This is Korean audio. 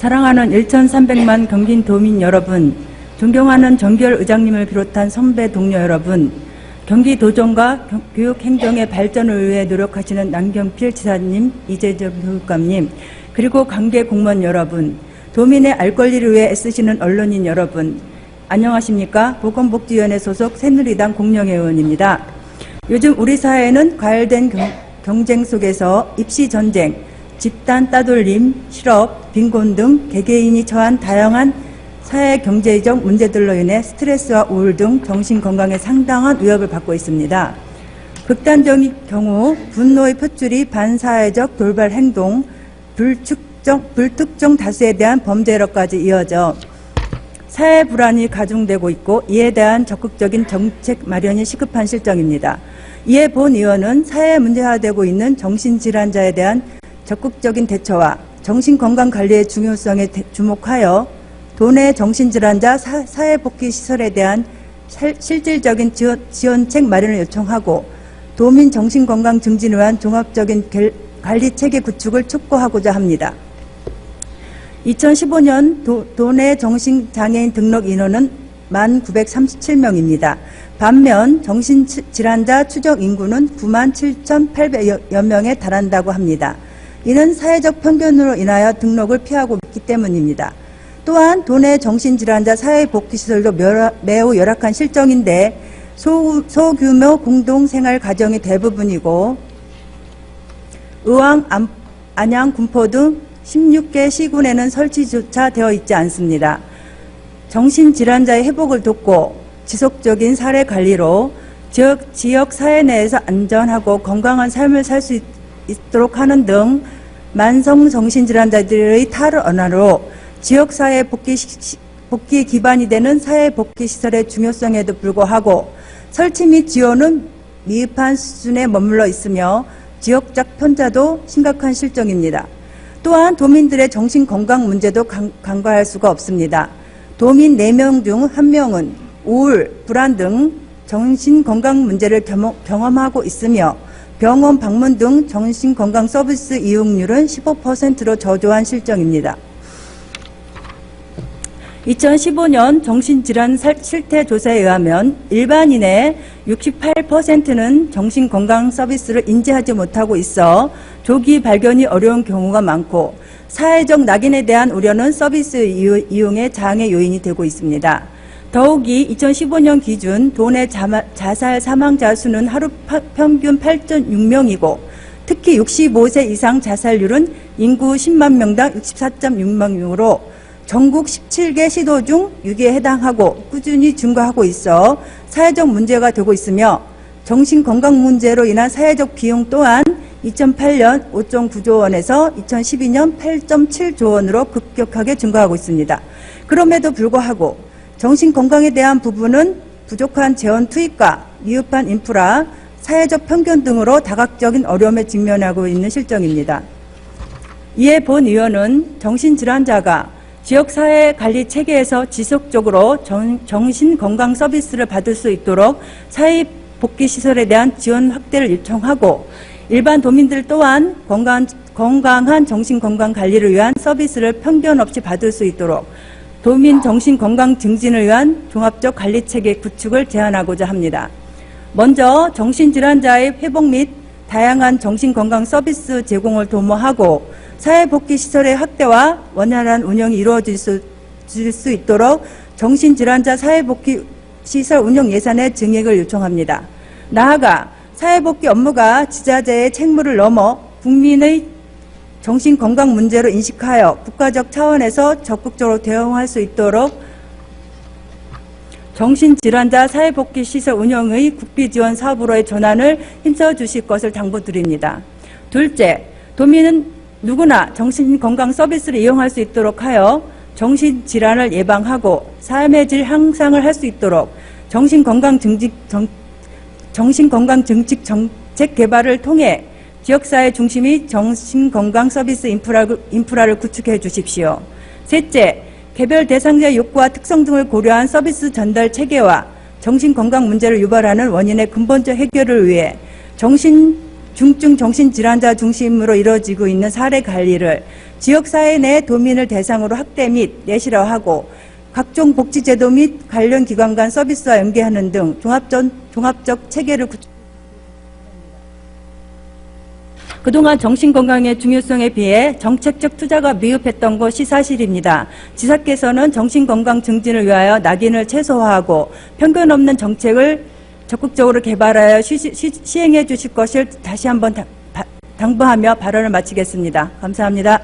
사랑하는 1,300만 경기도민 여러분, 존경하는 정기열 의장님을 비롯한 선배 동료 여러분, 경기도정과 교육행정의 발전을 위해 노력하시는 남경필 지사님, 이재정 교육감님, 그리고 관계 공무원 여러분, 도민의 알 권리를 위해 애쓰시는 언론인 여러분, 안녕하십니까? 보건복지위원회 소속 새누리당 공영애 의원입니다. 요즘 우리 사회에는 과열된 경쟁 속에서 입시 전쟁, 집단 따돌림, 실업, 빈곤 등 개개인이 처한 다양한 사회 경제적 문제들로 인해 스트레스와 우울 등 정신건강에 상당한 위협을 받고 있습니다. 극단적인 경우 분노의 표출이 반사회적 돌발 행동, 불특정 다수에 대한 범죄로까지 이어져 사회 불안이 가중되고 있고 이에 대한 적극적인 정책 마련이 시급한 실정입니다. 이에 본 의원은 사회에 문제화되고 있는 정신질환자에 대한 적극적인 대처와 정신건강관리의 중요성에 주목하여 도내 정신질환자 사회복귀시설에 대한 실질적인 지원책 마련을 요청하고 도민 정신건강 증진을 위한 종합적인 관리체계 구축을 촉구하고자 합니다. 2015년 도내 정신장애인 등록 인원은 1937명입니다. 반면 정신질환자 추적 인구는 97,800여 명에 달한다고 합니다. 이는 사회적 편견으로 인하여 등록을 피하고 있기 때문입니다. 또한 도내 정신질환자 사회복귀시설도 매우 열악한 실정인데 소규모 공동생활 가정이 대부분이고 의왕, 안양, 군포 등 16개 시군에는 설치조차 되어 있지 않습니다. 정신질환자의 회복을 돕고 지속적인 사례 관리로 지역 사회 내에서 안전하고 건강한 삶을 살 수 있도록 하는 등 만성 정신질환자들의 탈원화로 지역사회 복귀 기반이 되는 사회복귀시설의 중요성에도 불구하고 설치 및 지원은 미흡한 수준에 머물러 있으며 지역적 편차도 심각한 실정입니다. 또한 도민들의 정신건강 문제도 간과할 수가 없습니다. 도민 4명 중 1명은 우울, 불안 등 정신건강 문제를 경험하고 있으며 병원 방문 등 정신건강 서비스 이용률은 15%로 저조한 실정입니다. 2015년 정신질환 실태조사에 의하면 일반인의 68%는 정신건강 서비스를 인지하지 못하고 있어 조기 발견이 어려운 경우가 많고 사회적 낙인에 대한 우려는 서비스 이용의 장애 요인이 되고 있습니다. 더욱이 2015년 기준 도내 자살 사망자 수는 하루 평균 8.6명이고 특히 65세 이상 자살률은 인구 10만 명당 64.6명으로 전국 17개 시도 중 6개에 해당하고 꾸준히 증가하고 있어 사회적 문제가 되고 있으며 정신건강 문제로 인한 사회적 비용 또한 2008년 5.9조 원에서 2012년 8.7조 원으로 급격하게 증가하고 있습니다. 그럼에도 불구하고 정신건강에 대한 부분은 부족한 재원 투입과 미흡한 인프라, 사회적 편견 등으로 다각적인 어려움에 직면하고 있는 실정입니다. 이에 본 의원은 정신질환자가 지역사회관리체계에서 지속적으로 정신건강 서비스를 받을 수 있도록 사회복귀시설에 대한 지원 확대를 요청하고 일반 도민들 또한 건강한 정신건강관리를 위한 서비스를 편견 없이 받을 수 있도록 도민 정신건강 증진을 위한 종합적 관리체계 구축을 제안하고자 합니다. 먼저 정신질환자의 회복 및 다양한 정신건강 서비스 제공을 도모하고 사회복귀시설의 확대와 원활한 운영이 이루어질 수 있도록 정신질환자 사회복귀시설 운영 예산의 증액을 요청합니다. 나아가 사회복귀 업무가 지자체의 책무를 넘어 국민의 정신건강 문제로 인식하여 국가적 차원에서 적극적으로 대응할 수 있도록 정신질환자 사회복귀시설 운영의 국비지원 사업으로의 전환을 힘써주실 것을 당부드립니다. 둘째, 도민은 누구나 정신건강 서비스를 이용할 수 있도록 하여 정신질환을 예방하고 삶의 질 향상을 할 수 있도록 정신건강 정책 개발을 통해 지역사회 중심의 정신건강 서비스 인프라를 구축해 주십시오. 셋째, 개별 대상자 욕구와 특성 등을 고려한 서비스 전달 체계와 정신건강 문제를 유발하는 원인의 근본적 해결을 위해 중증 정신질환자 중심으로 이루어지고 있는 사례 관리를 지역사회 내 도민을 대상으로 확대 및 내실화하고 각종 복지제도 및 관련 기관 간 서비스와 연계하는 등 종합적 체계를 구축. 그동안 정신건강의 중요성에 비해 정책적 투자가 미흡했던 것이 사실입니다. 지사께서는 정신건강 증진을 위하여 낙인을 최소화하고 편견 없는 정책을 적극적으로 개발하여 시행해 주실 것을 다시 한번 당부하며 발언을 마치겠습니다. 감사합니다.